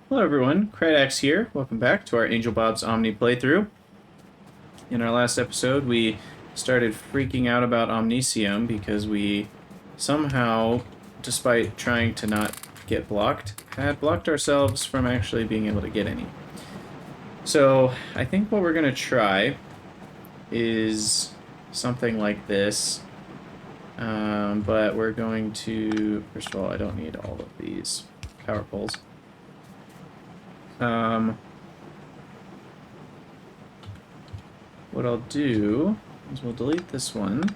Hello everyone, Krydax here. Welcome back to our AngelBobsOmni playthrough. In our last episode, we started freaking out about Omnicium because we somehow, despite trying to not get blocked, had blocked ourselves from actually being able to get any. So, I think what we're going to try is something like this. But we're going to... First of all, I don't need all of these power poles. What I'll do is we'll delete this one,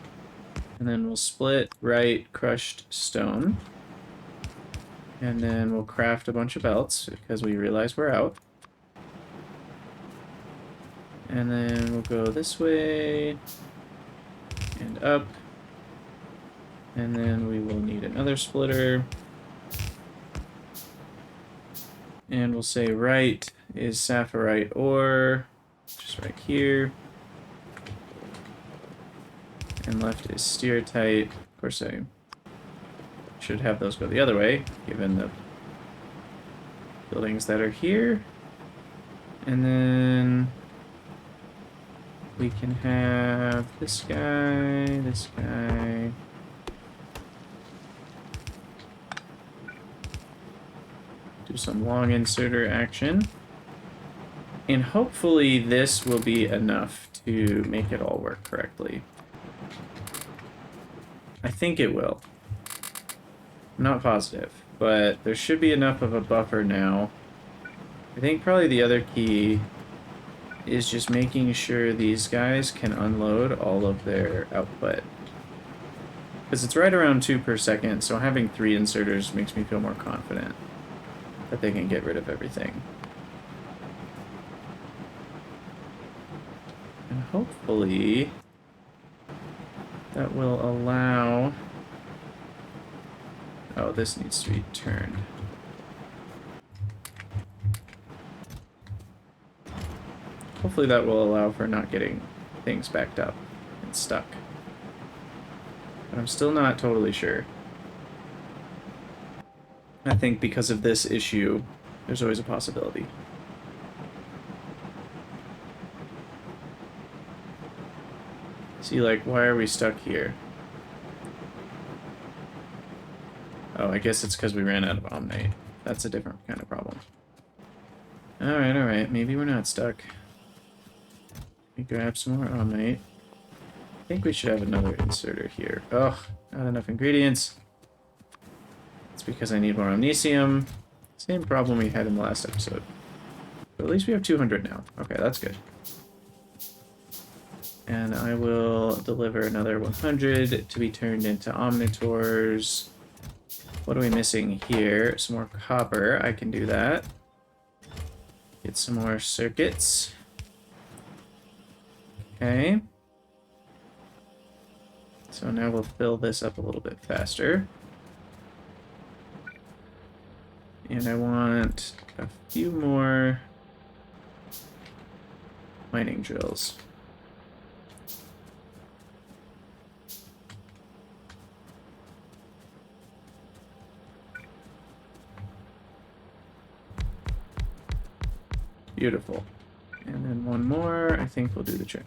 and then we'll split right crushed stone, and then we'll craft a bunch of belts because we realize we're out. And then we'll go this way and up, and then we will need another splitter. And we'll say right is sapphirite ore, just right here. And left is steertite. Of course, I should have those go the other way, given the buildings that are here. And then we can have this guy, this guy. Do some long inserter action. And hopefully this will be enough to make it all work correctly. I think it will. I'm not positive, but there should be enough of a buffer now. I think probably the other key is just making sure these guys can unload all of their output. Because it's right around 2 per second, so having 3 inserters makes me feel more confident that they can get rid of everything. And hopefully that will allow... Oh, this needs to be turned. Hopefully that will allow for not getting things backed up and stuck. But I'm still not totally sure. I think because of this issue, there's always a possibility. See, like, why are we stuck here? Oh, I guess it's because we ran out of Omnite. That's a different kind of problem. Alright, alright. Maybe we're not stuck. Let me grab some more Omnite. I think we should have another inserter here. Ugh, not enough ingredients. It's because I need more Omnicium. Same problem we had in the last episode. But at least we have 200 now. Okay, that's good. And I will deliver another 100 to be turned into Omnitors. What are we missing here? Some more copper. I can do that. Get some more circuits. Okay. So now we'll fill this up a little bit faster. And I want a few more mining drills. Beautiful. And then one more, I think will do the trick.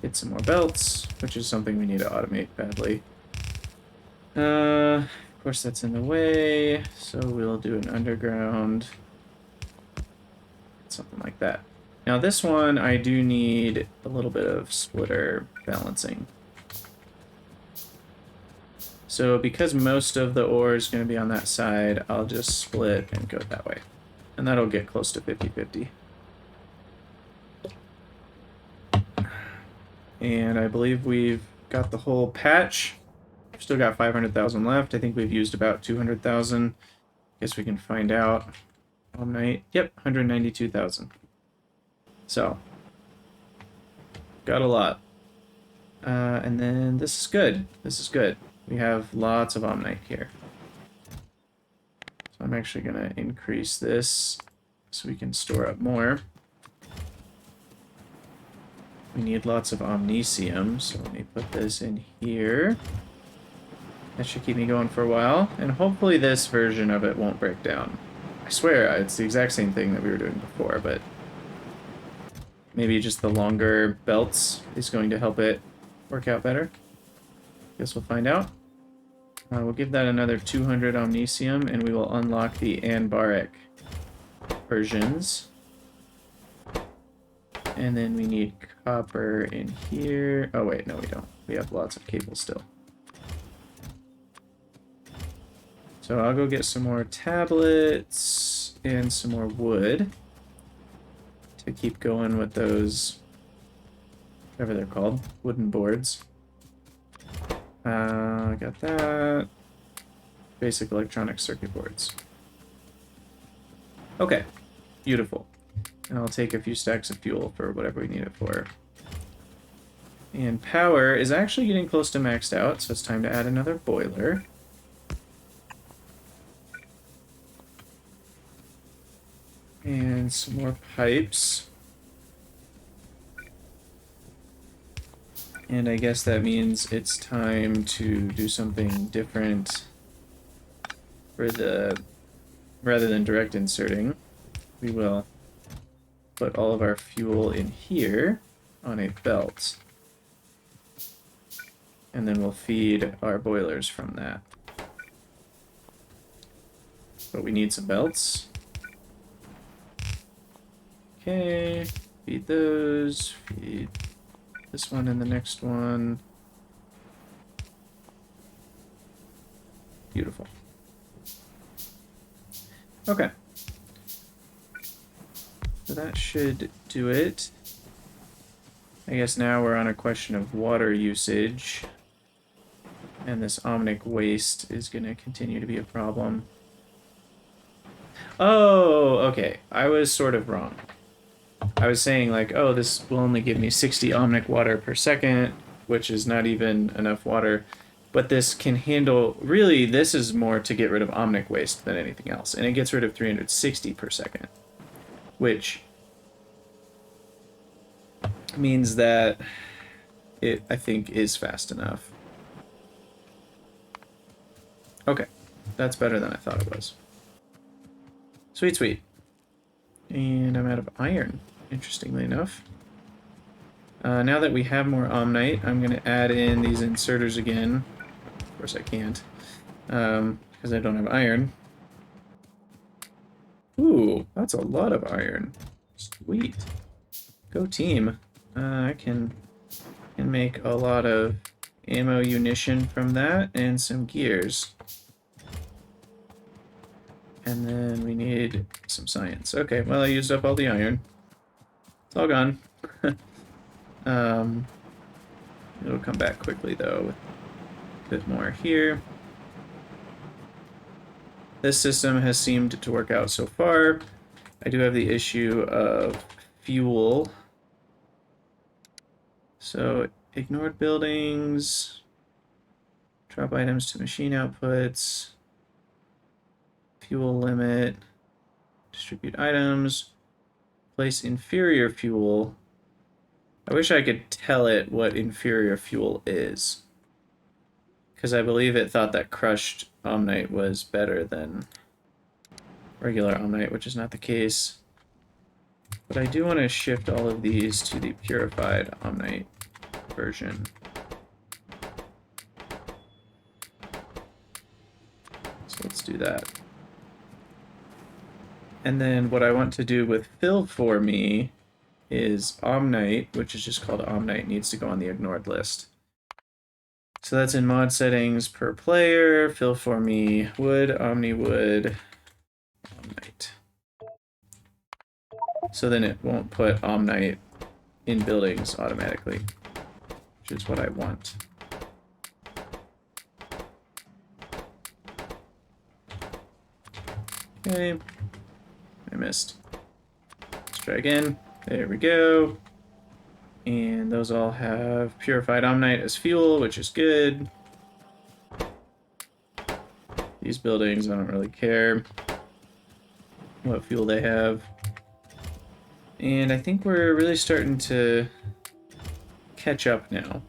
Get some more belts, which is something we need to automate badly. Of course that's in the way, so we'll do an underground. Something like that. Now this one, I do need a little bit of splitter balancing. So because most of the ore is going to be on that side, I'll just split and go that way. And that'll get close to 50-50. And I believe we've got the whole patch. We've still got 500,000 left. I think we've used about 200,000. Guess we can find out. All night. Yep, 192,000. So, got a lot. And then this is good. This is good. We have lots of Omnite here. So I'm actually going to increase this so we can store up more. We need lots of Omnicium, so let me put this in here. That should keep me going for a while, and hopefully this version of it won't break down. I swear, it's the exact same thing that we were doing before, but maybe just the longer belts is going to help it work out better. Guess we'll find out. We'll give that another 200 Omnisium, and we will unlock the Anbaric versions. And then we need copper in here. Oh wait, no we don't. We have lots of cable still. So I'll go get some more tablets and some more wood to keep going with those, whatever they're called, wooden boards. Got that. Basic electronic circuit boards. Okay, beautiful. And I'll take a few stacks of fuel for whatever we need it for. And power is actually getting close to maxed out, so it's time to add another boiler. And some more pipes. And I guess that means it's time to do something different for the... Rather than direct inserting, we will put all of our fuel in here on a belt. And then we'll feed our boilers from that. But we need some belts. Okay, feed those, feed this one and the next one. Beautiful. Okay. So that should do it. I guess now we're on a question of water usage. And this omnic waste is going to continue to be a problem. Oh, okay. I was sort of wrong. I was saying like, oh, this will only give me 60 omnic water per second, which is not even enough water. But this can handle, really, this is more to get rid of omnic waste than anything else. And it gets rid of 360 per second, which means that it, I think, is fast enough. Okay, that's better than I thought it was. Sweet, sweet. And I'm out of iron, interestingly enough. Now that we have more Omnite, I'm going to add in these inserters again. Of course I can't, because I don't have iron. Ooh, that's a lot of iron. Sweet. Go team. I can make a lot of ammo munition from that and some gears. And then we need some science. Okay, well I used up all the iron. It's all gone. It'll come back quickly though with a bit more here. This system has seemed to work out so far. I do have the issue of fuel. So ignored buildings, drop items to machine outputs, fuel limit, distribute items, place inferior fuel. I wish I could tell it what inferior fuel is, because I believe it thought that crushed Omnite was better than regular Omnite, which is not the case. But I do want to shift all of these to the purified Omnite version. So let's do that. And then what I want to do with fill for me is Omnite, which is just called Omnite, needs to go on the ignored list. So that's in mod settings per player, fill for me, wood, Omniwood, Omnite. So then it won't put Omnite in buildings automatically, which is what I want. Okay, I missed. Let's try again. There we go. And those all have purified Omnite as fuel, which is good. These buildings, I don't really care what fuel they have. And I think we're really starting to catch up now.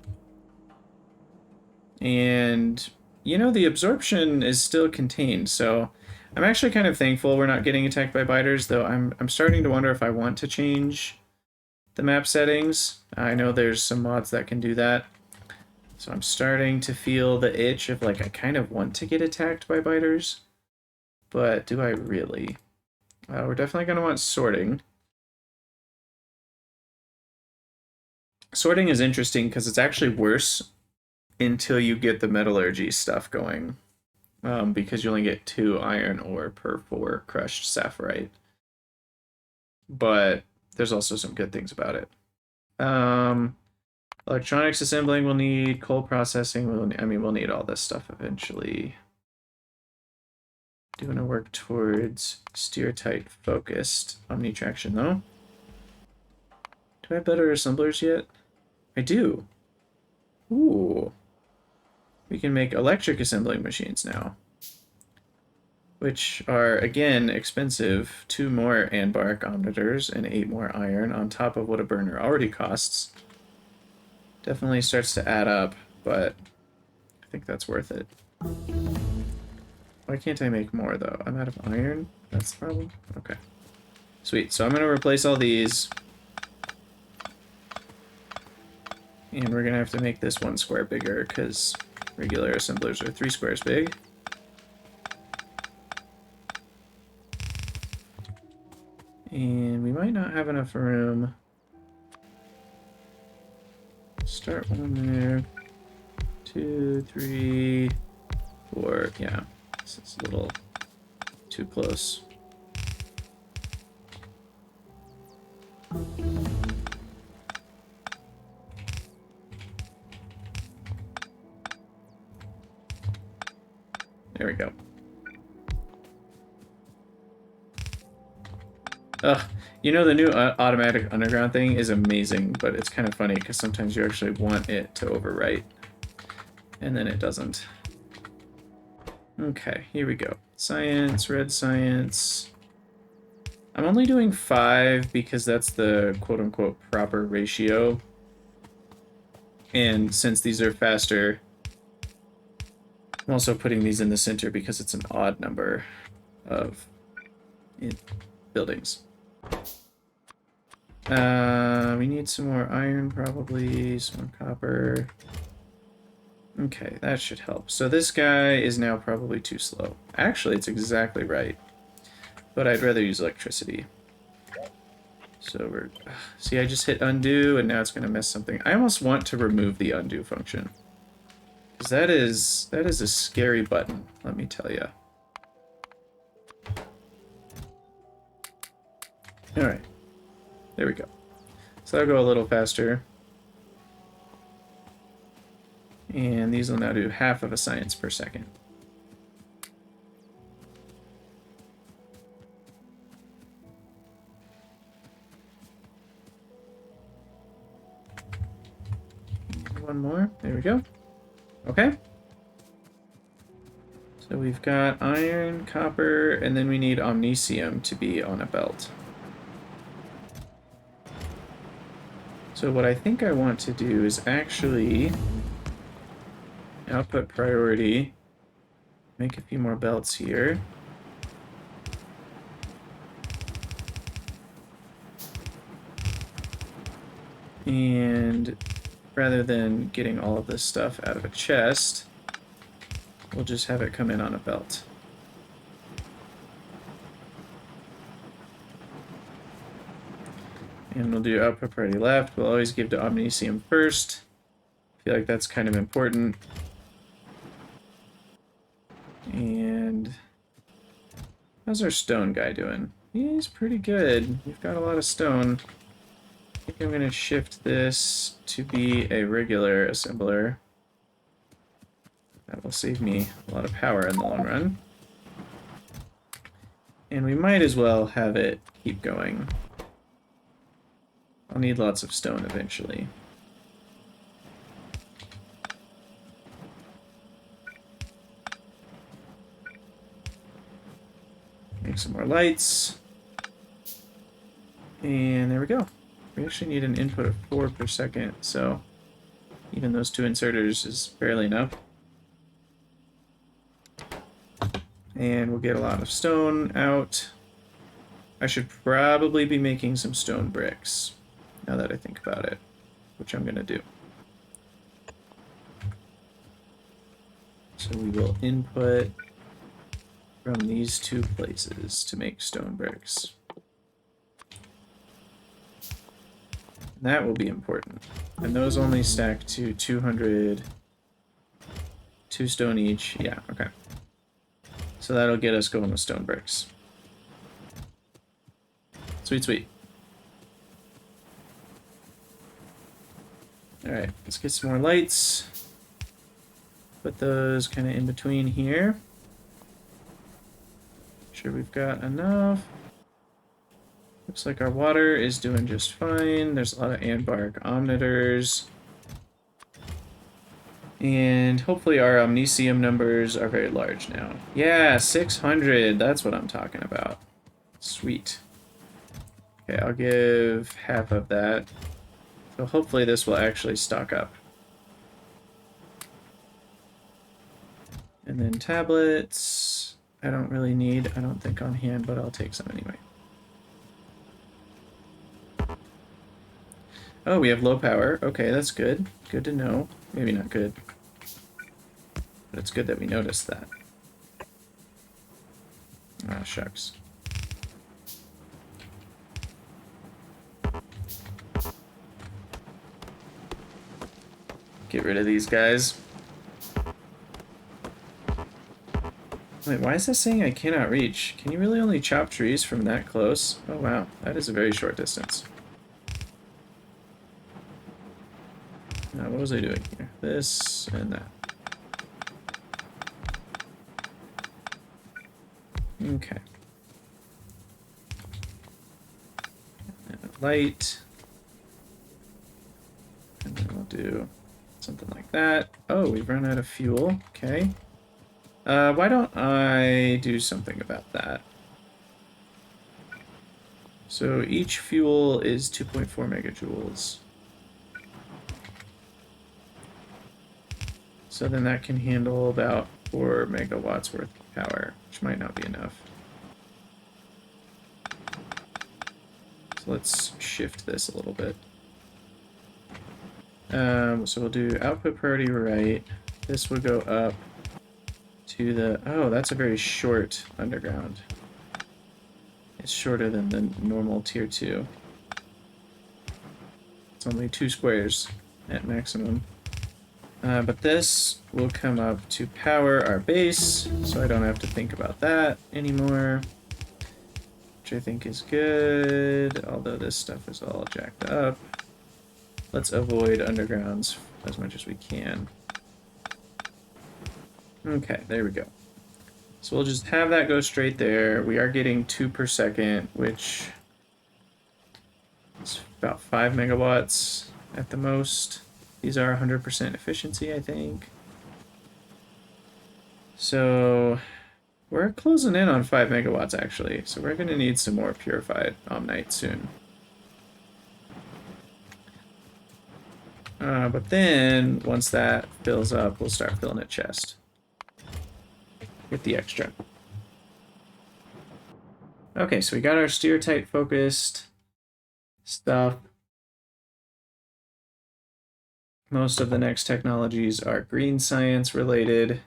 And you know, the absorption is still contained, so I'm actually kind of thankful we're not getting attacked by biters, though I'm starting to wonder if I want to change the map settings. I know there's some mods that can do that. So I'm starting to feel the itch of, like, I kind of want to get attacked by biters. But do I really? We're definitely going to want sorting. Sorting is interesting because it's actually worse until you get the metallurgy stuff going. Because you only get 2 iron ore per 4 crushed sapphirite. But there's also some good things about it. Electronics assembling will need, coal processing will need, we'll need all this stuff eventually. Do want to work towards steer tight focused omnitraction though. Do I have better assemblers yet? I do. Ooh. We can make electric assembling machines now, which are, again, expensive. 2 more Anbar omnitors and 8 more iron on top of what a burner already costs. Definitely starts to add up, but I think that's worth it. Why can't I make more, though? I'm out of iron? That's the problem? Okay. Sweet. So I'm going to replace all these. And we're going to have to make this 1 square bigger, because regular assemblers are 3 squares big. And we might not have enough room. Start 1 there. 2, 3, 4. Yeah, this is a little too close. There we go. Ugh, you know, the new automatic underground thing is amazing, but it's kind of funny because sometimes you actually want it to overwrite, and then it doesn't. Okay, here we go. Science, red science. I'm only doing 5 because that's the quote-unquote proper ratio. And since these are faster, I'm also putting these in the center because it's an odd number of buildings. We need some more iron, probably, some more copper. Okay, that should help. So this guy is now probably too slow. Actually, it's exactly right. But I'd rather use electricity. So we're... See, I just hit undo, and now it's going to mess something. I almost want to remove the undo function. Because that is a scary button, let me tell you. Alright. There we go. So that'll go a little faster. And these will now do half of a science per second. One more. There we go. Okay. So we've got iron, copper, and then we need omnicium to be on a belt. So what I think I want to do is actually output priority, make a few more belts here. And rather than getting all of this stuff out of a chest, we'll just have it come in on a belt. And we'll do output priority left. We'll always give to omnicium first. I feel like that's kind of important. And how's our stone guy doing? He's pretty good. We've got a lot of stone. I think I'm going to shift this to be a regular assembler. That will save me a lot of power in the long run. And we might as well have it keep going. I'll need lots of stone eventually. Make some more lights. And there we go. We actually need an input of 4 per second, so even those 2 inserters is barely enough. and we'll get a lot of stone out. I should probably be making some stone bricks, now that I think about it, which I'm going to do. So we will input from these two places to make stone bricks. That will be important. And those only stack to 200, 2 stone each. Yeah, okay. So that'll get us going with stone bricks. Sweet, sweet. Alright, let's get some more lights. Put those kind of in between here. Make sure we've got enough. Looks like our water is doing just fine. There's a lot of Anbark omnitors. And hopefully our Omnicium numbers are very large now. Yeah, 600. That's what I'm talking about. Sweet. Okay, I'll give half of that. So hopefully this will actually stock up. And then tablets. I don't really need, I don't think on hand, but I'll take some anyway. Oh, we have low power. Okay, that's good. Good to know. Maybe not good. But it's good that we noticed that. Ah, shucks. Get rid of these guys. Wait, why is this saying I cannot reach? Can you really only chop trees from that close? Oh wow, that is a very short distance. Now, what was I doing here? This and that. Okay. And a light. And then we'll do something like that. Oh, we've run out of fuel. Okay. Why don't I do something about that? So each fuel is 2.4 megajoules. So then that can handle about 4 megawatts worth of power, which might not be enough. So let's shift this a little bit. So we'll do output priority right. This would go up to the... Oh, that's a very short underground. It's shorter than the normal tier 2. It's only 2 squares at maximum. But this will come up to power our base, so I don't have to think about that anymore. Which I think is good, although this stuff is all jacked up. Let's avoid undergrounds as much as we can. Okay, there we go. So we'll just have that go straight there. We are getting 2 per second, which is about 5 megawatts at the most. These are 100% efficiency, I think. So we're closing in on 5 megawatts, actually. So we're going to need some more purified Omnite soon. But then, once that fills up, we'll start filling a chest. Get the extra. Okay, so we got our steer-type focused stuff. Most of the next technologies are green science related.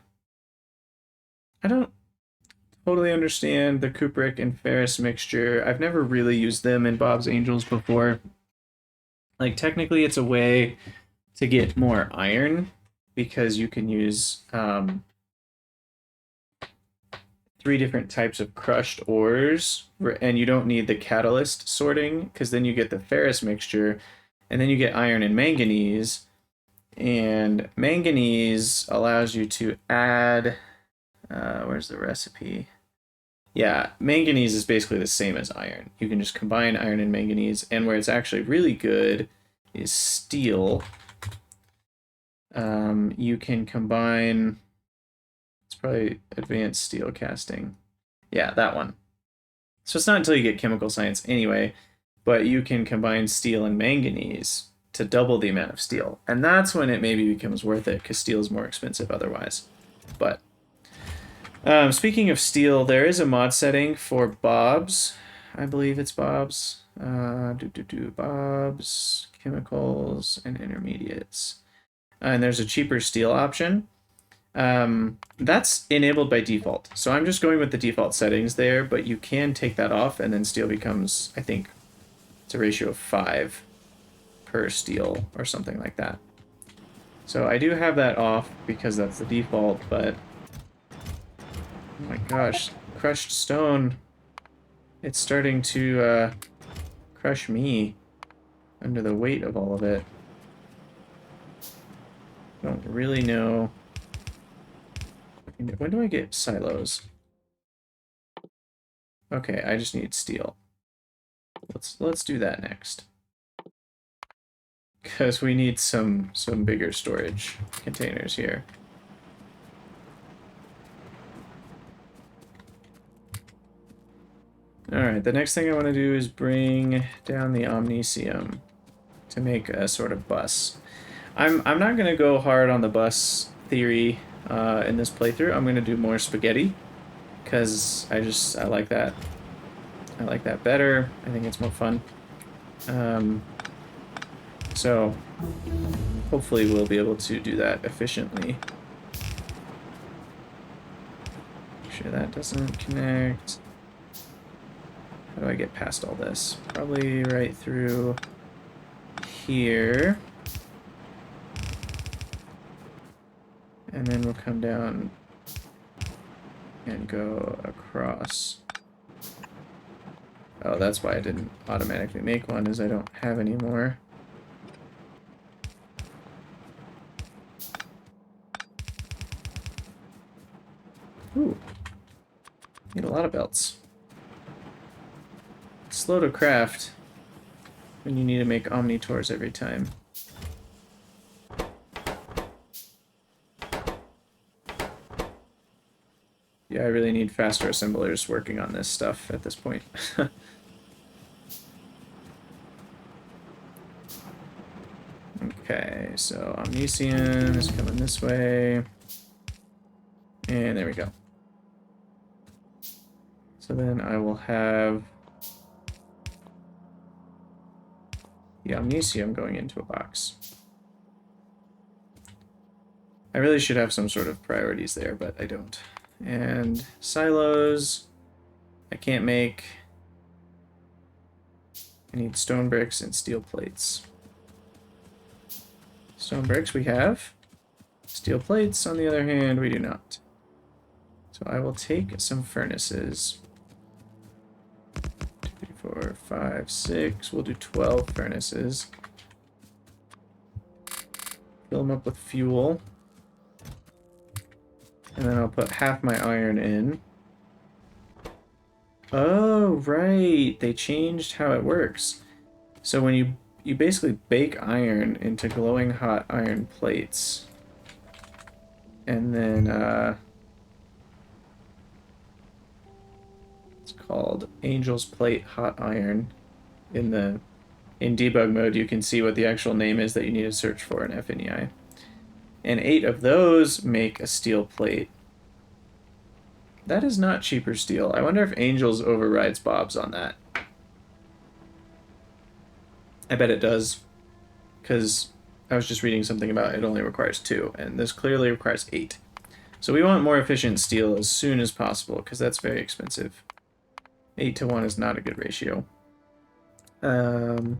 I don't totally understand the cupric and ferrous mixture. I've never really used them in Bob's Angels before. Like, technically it's a way to get more iron because you can use 3 different types of crushed ores, and you don't need the catalyst sorting because then you get the ferrous mixture and then you get iron and manganese. And manganese allows you to add, where's the recipe? Yeah, manganese is basically the same as iron. You can just combine iron and manganese, and where it's actually really good is steel. You can combine, it's probably advanced steel casting. Yeah, that one. So it's not until you get chemical science anyway, but you can combine steel and manganese to double the amount of steel. And that's when it maybe becomes worth it, because steel is more expensive otherwise. But Speaking of steel, there is a mod setting for Bobs. I believe it's Bobs. Bobs, chemicals, and intermediates. And there's a cheaper steel option. That's enabled by default. So I'm just going with the default settings there, but you can take that off and then steel becomes, I think, it's a ratio of 5 per steel or something like that. So I do have that off because that's the default, but oh my gosh, crushed stone. It's starting to crush me under the weight of all of it. Don't really know. When do I get silos? Okay, I just need steel. Let's do that next. Because we need some bigger storage containers here. Alright, the next thing I want to do is bring down the Omnicium to make a sort of bus. I'm not going to go hard on the bus theory in this playthrough. I'm going to do more spaghetti because I like that. I like that better. I think it's more fun. So hopefully we'll be able to do that efficiently. Make sure that doesn't connect. How do I get past all this? Probably right through here. And then we'll come down and go across. Oh, that's why I didn't automatically make one, is I don't have any more. Ooh. Need a lot of belts. It's slow to craft when you need to make Omni tours every time. Yeah, I really need faster assemblers working on this stuff at this point. Okay, so Omnicium is coming this way. And there we go. So then I will have the Omnicium going into a box. I really should have some sort of priorities there, but I don't. And silos, I can't make. I need stone bricks and steel plates. Stone bricks we have. Steel plates, on the other hand, we do not. So I will take some furnaces. 2, 3, 4, 5, 6. We'll do 12 furnaces. Fill them up with fuel. And then I'll put half my iron in. Oh, right. They changed how it works. So when you basically bake iron into glowing hot iron plates. And then it's called Angel's Plate Hot Iron. In debug mode, you can see what the actual name is that you need to search for in FNEI. And 8 of those make a steel plate. That is not cheaper steel. I wonder if Angels overrides Bob's on that. I bet it does, because I was just reading something about it only requires 2, and this clearly requires 8. So we want more efficient steel as soon as possible, because that's very expensive. 8 to 1 is not a good ratio. So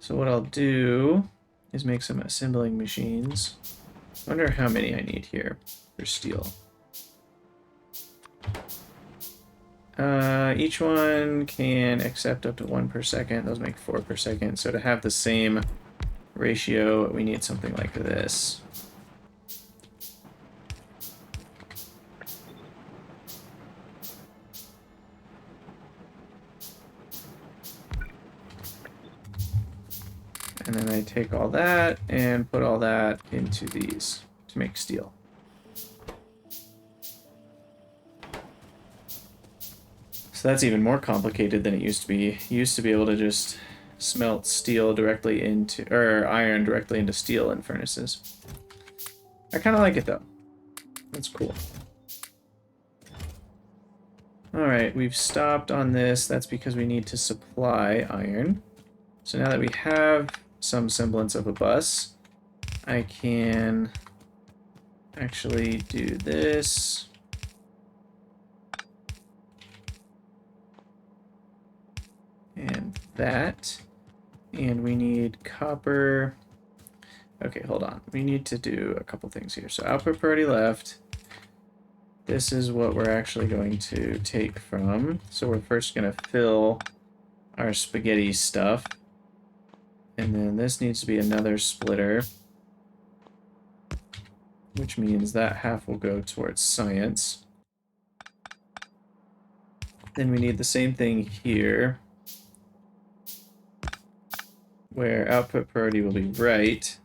what I'll do is make some assembling machines. I wonder how many I need here for steel. Each one can accept up to 1 per second. Those make 4 per second. So to have the same ratio, we need something like this. And then I take all that and put all that into these to make steel. So that's even more complicated than it used to be. You used to be able to just smelt steel directly into, or iron directly into steel in furnaces. I kind of like it though. That's cool. Alright, we've stopped on this. That's because we need to supply iron. So now that we have some semblance of a bus, I can actually do this. And that. And we need copper. Okay, hold on. We need to do a couple things here. So output priority left. This is what we're actually going to take from. So we're first going to fill our spaghetti stuff. And then this needs to be another splitter, which means that half will go towards science. Then we need the same thing here, where output priority will be right.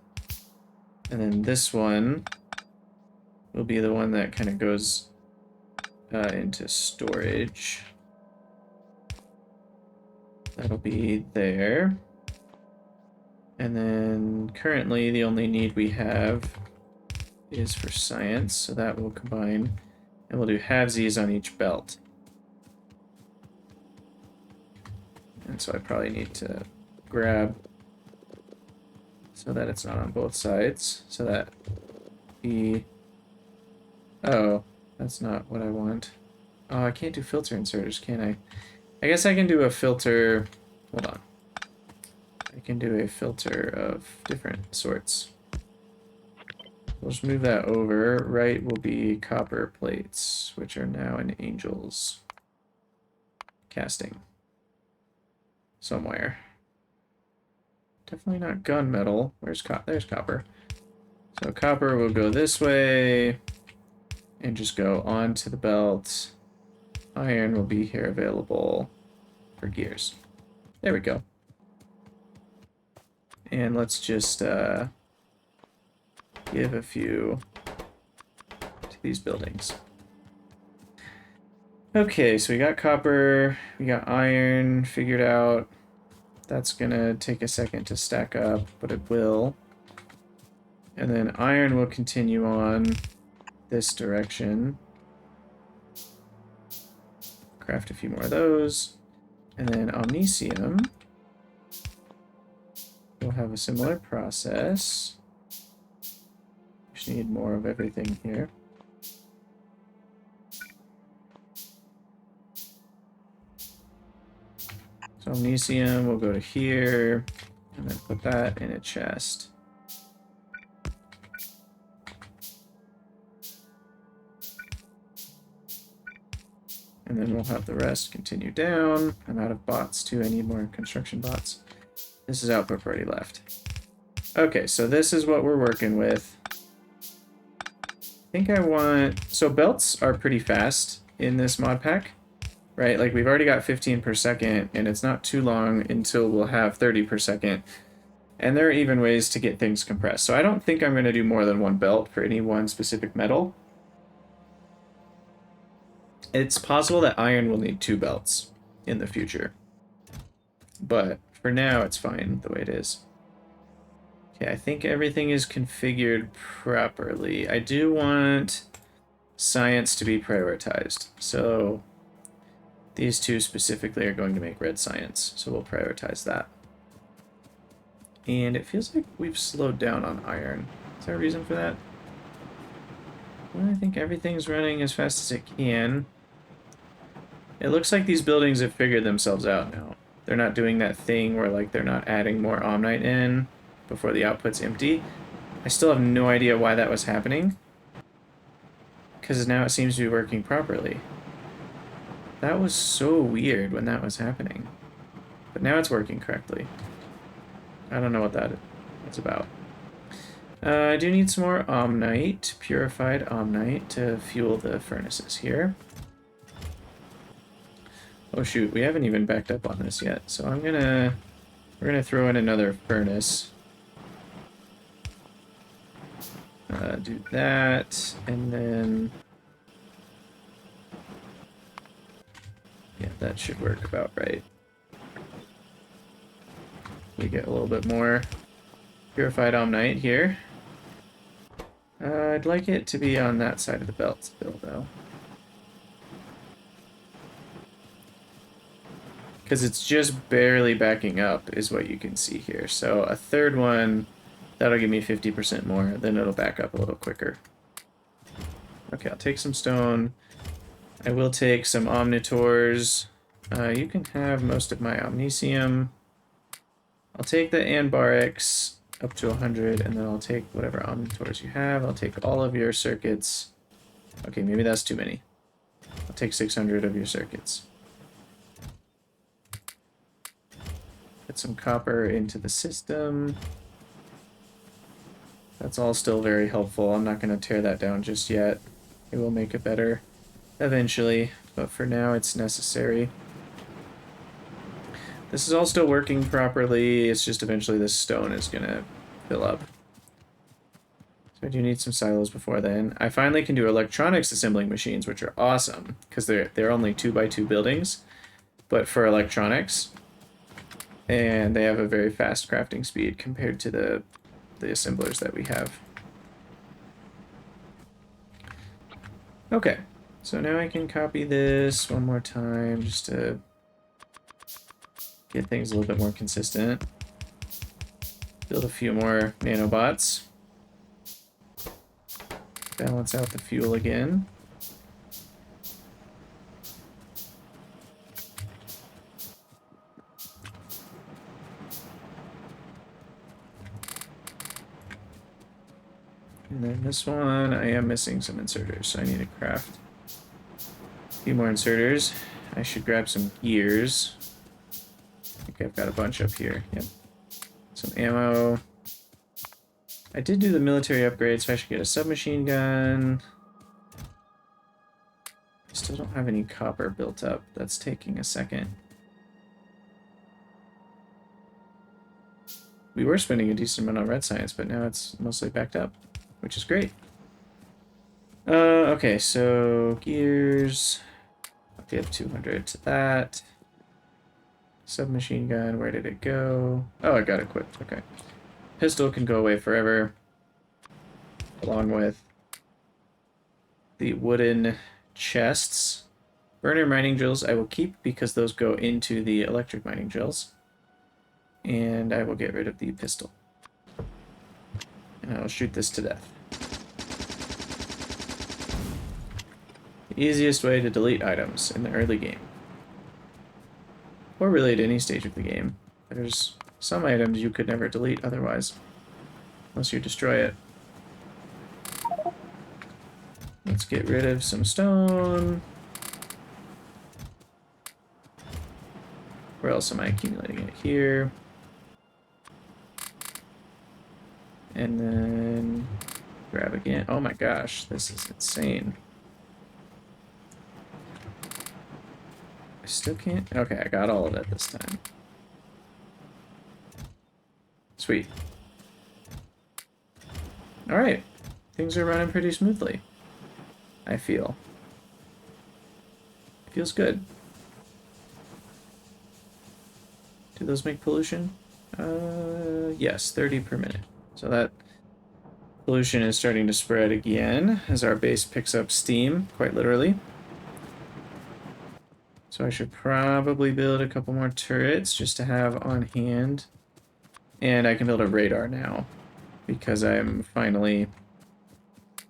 And then this one will be the one that kind of goes into storage. That'll be there. And then currently the only need we have is for science, so that will combine. And we'll do halvesies on each belt. And so I probably need to grab so that it's not on both sides, so that oh, that's not what I want. Oh, I can't do filter inserters, can I? I guess I can do a filter, hold on. I can do a filter of different sorts. We'll just move that over. Right will be copper plates, which are now in Angel's casting. Somewhere. Definitely not gunmetal. There's copper. So copper will go this way and just go onto the belt. Iron will be here available for gears. There we go. And let's just give a few to these buildings. Okay, so we got copper, we got iron figured out. That's gonna take a second to stack up, but it will. And then iron will continue on this direction. Craft a few more of those. And then omnicium will have a similar process. Just need more of everything here. So omnicium will go to here, and then put that in a chest. And then we'll have the rest continue down. I'm out of bots too, I need more construction bots. This is output priority left. Okay, so this is what we're working with. I think I want... So belts are pretty fast in this mod pack, right? Like we've already got 15 per second, and it's not too long until we'll have 30 per second. And there are even ways to get things compressed. So I don't think I'm going to do more than one belt for any one specific metal. It's possible that iron will need 2 belts in the future. But for now, it's fine the way it is. Okay, I think everything is configured properly. I do want science to be prioritized. So these two specifically are going to make red science. So we'll prioritize that. And it feels like we've slowed down on iron. Is there a reason for that? Well, I think everything's running as fast as it can. It looks like these buildings have figured themselves out now. They're not doing that thing where like they're not adding more Omnite in before the output's empty. I still have no idea why that was happening, because now it seems to be working properly. That was so weird when that was happening. But now it's working correctly. I don't know what that is about. I do need some more Omnite, purified Omnite, to fuel the furnaces here. Oh shoot, we haven't even backed up on this yet, so we're gonna throw in another furnace. Do that, and then... Yeah, that should work about right. We get a little bit more purified Omnite here. I'd like it to be on that side of the belt still, though. Because it's just barely backing up is what you can see here. So a third one, that'll give me 50% more. Then it'll back up a little quicker. Okay, I'll take some stone. I will take some omnitors. You can have most of my omnisium. I'll take the anbarics up to 100, and then I'll take whatever omnitors you have. I'll take all of your circuits. Okay, maybe that's too many. I'll take 600 of your circuits. Get some copper into the system. That's all still very helpful. I'm not going to tear that down just yet. It will make it better eventually, but for now it's necessary. This is all still working properly. It's just eventually this stone is going to fill up. So I do need some silos before then. I finally can do electronics assembling machines, which are awesome because they're only 2x2 buildings, but for electronics. And they have a very fast crafting speed compared to the assemblers that we have. Okay, so now I can copy this one more time just to get things a little bit more consistent. Build a few more nanobots. Balance out the fuel again. And then this one, I am missing some inserters, so I need to craft a few more inserters. I should grab some gears. I think I've got a bunch up here. Yep. Some ammo. I did do the military upgrade, so I should get a submachine gun. I still don't have any copper built up. That's taking a second. We were spending a decent amount on red science, but now it's mostly backed up, which is great. Okay, so gears. I'll give 200 to that. Submachine gun, where did it go? Oh, I got equipped, okay. Pistol can go away forever, along with the wooden chests. Burner mining drills I will keep because those go into the electric mining drills. And I will get rid of the pistol. And I'll shoot this to death. The easiest way to delete items in the early game. Or really at any stage of the game. There's some items you could never delete otherwise. Unless you destroy it. Let's get rid of some stone. Where else am I accumulating it? Here. And then grab again. Oh my gosh, this is insane. I still can't. Okay, I got all of it this time. Sweet. Alright. Things are running pretty smoothly. I feel. It feels good. Do those make pollution? Yes, 30 per minute. So that pollution is starting to spread again as our base picks up steam, quite literally. So I should probably build a couple more turrets just to have on hand. And I can build a radar now because I finally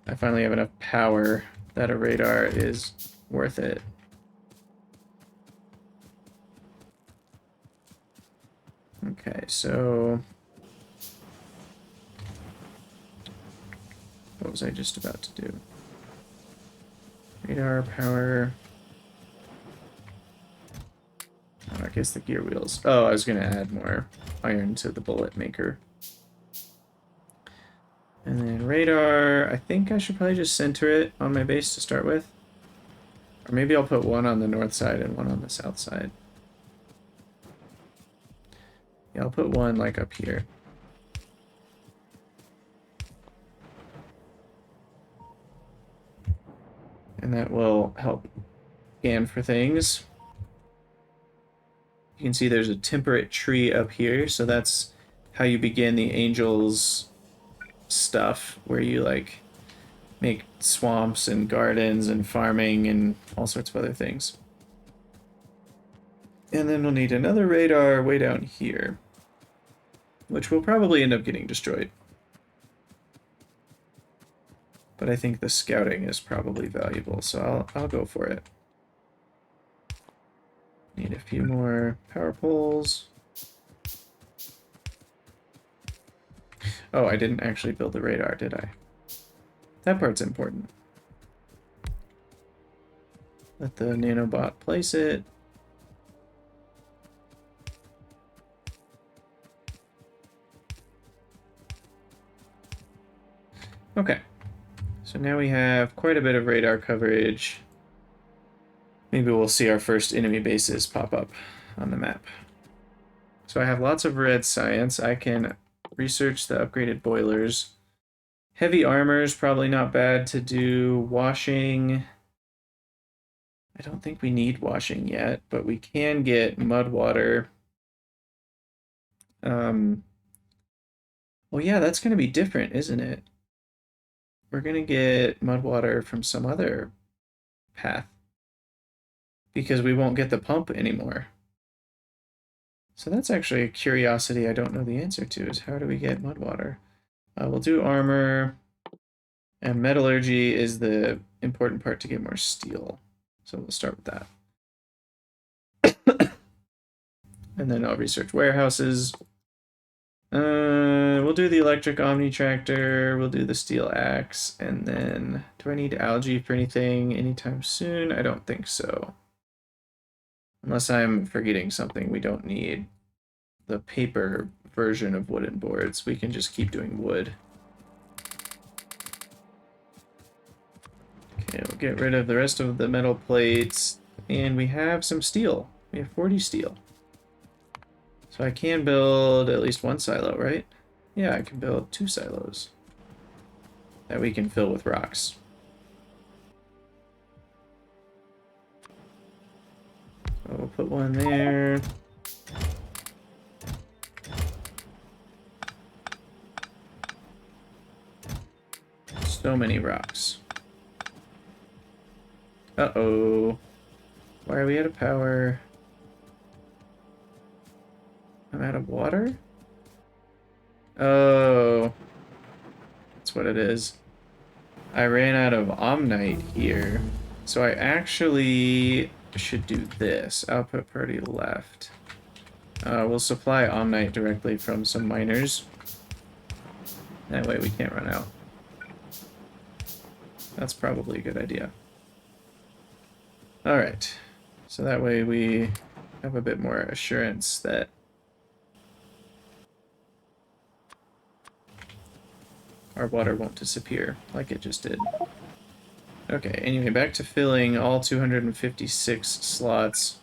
have enough power that a radar is worth it. Okay, so what was I just about to do? Radar, power. Oh, I guess the gear wheels. Oh, I was going to add more iron to the bullet maker. And then radar. I think I should probably just center it on my base to start with. Or maybe I'll put one on the north side and one on the south side. Yeah, I'll put one like up here. And that will help scan for things. You can see there's a temperate tree up here, so that's how you begin the Angel's stuff, where you like make swamps and gardens and farming and all sorts of other things. And then we'll need another radar way down here, which will probably end up getting destroyed. But I think the scouting is probably valuable, so I'll go for it. Need a few more power poles. Oh, I didn't actually build the radar, did I? That part's important. Let the nanobot place it. Okay. So now we have quite a bit of radar coverage. Maybe we'll see our first enemy bases pop up on the map. So I have lots of red science. I can research the upgraded boilers. Heavy armor is probably not bad to do. Washing. I don't think we need washing yet, but we can get mud water. Well, yeah, that's going to be different, isn't it? We're going to get mud water from some other path because we won't get the pump anymore. So that's actually a curiosity I don't know the answer to, is how do we get mud water? We'll do armor, and metallurgy is the important part to get more steel. So we'll start with that. And then I'll research warehouses. We'll do the electric Omni tractor, we'll do the steel axe, and then do I need algae for anything anytime soon? I don't think so. Unless I'm forgetting something, we don't need the paper version of wooden boards. We can just keep doing wood. Okay, we'll get rid of the rest of the metal plates, and we have some steel. We have 40 steel. So I can build at least one silo, right? Yeah, I can build 2 silos that we can fill with rocks. So we'll put one there. So many rocks. Uh-oh. Why are we out of power? I'm out of water? Oh. That's what it is. I ran out of Omnite here. So I actually should do this. Output priority left. We'll supply Omnite directly from some miners. That way we can't run out. That's probably a good idea. Alright. So that way we have a bit more assurance that our water won't disappear like it just did. Okay, anyway, back to filling all 256 slots.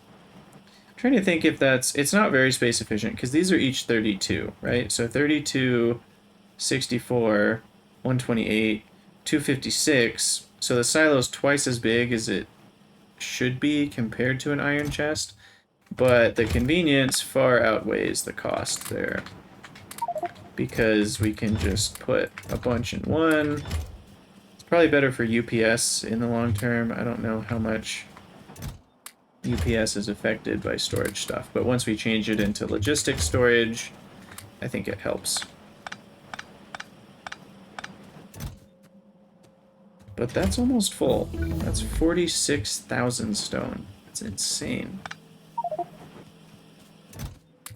I'm trying to think if that's... It's not very space efficient, because these are each 32, right? So 32, 64, 128, 256. So the silo's twice as big as it should be compared to an iron chest, but the convenience far outweighs the cost there, because we can just put a bunch in one. It's probably better for UPS in the long term. I don't know how much UPS is affected by storage stuff, but once we change it into logistic storage, I think it helps. But that's almost full. That's 46,000 stone. That's insane.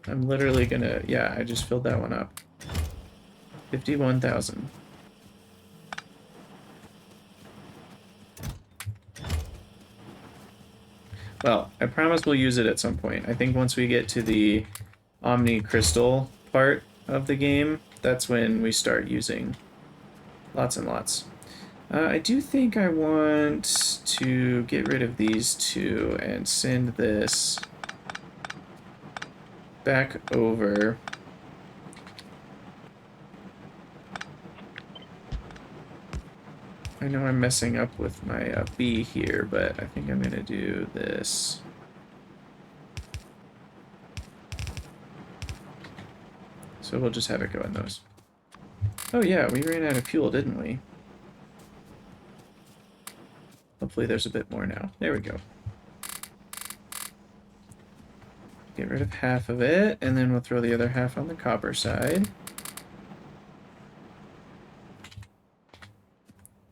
I'm literally gonna... Yeah, I just filled that one up. 51,000. Well, I promise we'll use it at some point. I think once we get to the Omnicrystal part of the game, that's when we start using lots and lots. I do think I want to get rid of these two and send this back over. I know I'm messing up with my B here, but I think I'm going to do this. So we'll just have it go in those. Oh yeah, we ran out of fuel, didn't we? Hopefully there's a bit more now. There we go. get rid of half of it, and then we'll throw the other half on the copper side.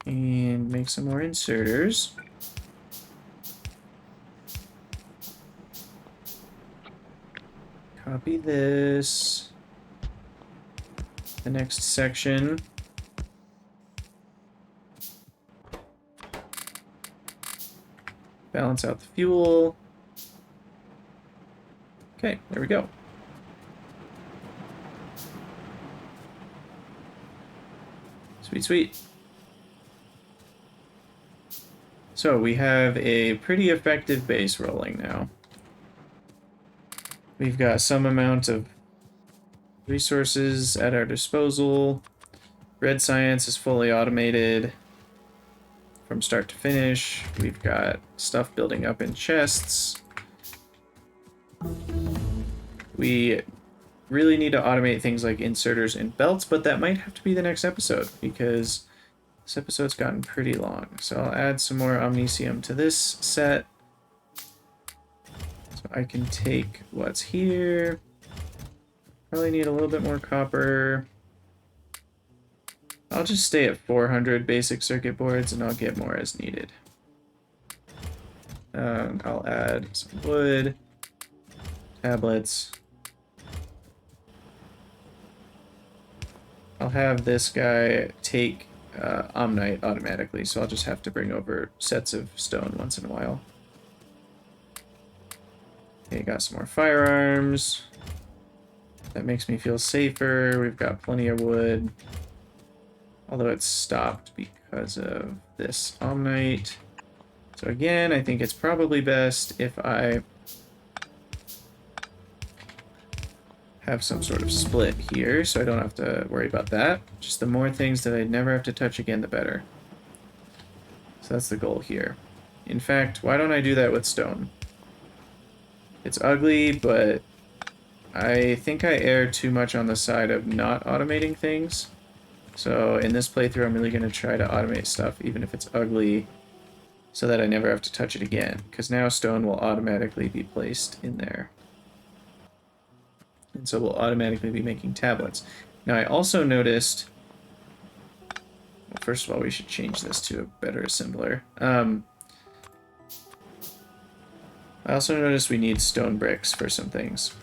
And make some more inserters. Copy this. The next section. Balance out the fuel. Okay, there we go. Sweet, sweet. So we have a pretty effective base rolling now. We've got some amount of resources at our disposal. Red Science is fully automated from start to finish. We've got stuff building up in chests. We really need to automate things like inserters and belts, but that might have to be the next episode because this episode's gotten pretty long. So I'll add some more Omnicium to this set. So I can take what's here. Probably need a little bit more copper. I'll just stay at 400 basic circuit boards and I'll get more as needed. I'll add some wood, tablets. I'll have this guy take Omnite automatically, so I'll just have to bring over sets of stone once in a while. Okay, got some more firearms. That makes me feel safer. We've got plenty of wood. Although it's stopped because of this Omnite. So again, I think it's probably best if I have some sort of split here, so I don't have to worry about that. Just the more things that I never have to touch again, the better. So that's the goal here. In fact, why don't I do that with stone? It's ugly, but I think I err too much on the side of not automating things. So in this playthrough, I'm really going to try to automate stuff, even if it's ugly, so that I never have to touch it again. Because now stone will automatically be placed in there. And so we'll automatically be making tablets. Now I also noticed... Well, first of all, we should change this to a better assembler. I also noticed we need stone bricks for some things.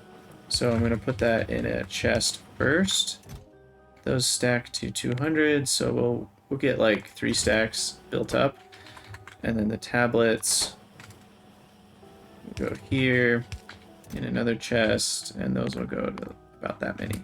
So I'm going to put that in a chest first. Those stack to 200, so we'll get like 3 stacks built up. And then the tablets will go here in another chest, and those will go to about that many.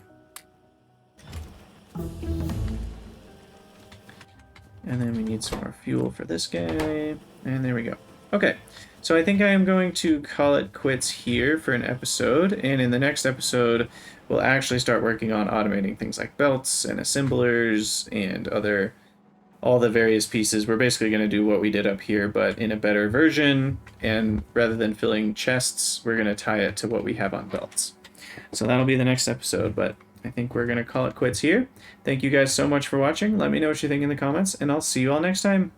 And then we need some more fuel for this guy, and there we go. Okay, so I think I am going to call it quits here for an episode, and in the next episode, we'll actually start working on automating things like belts and assemblers and all the various pieces. We're basically going to do what we did up here, but in a better version, and rather than filling chests, we're going to tie it to what we have on belts. So that'll be the next episode, but I think we're going to call it quits here. Thank you guys so much for watching. Let me know what you think in the comments, and I'll see you all next time.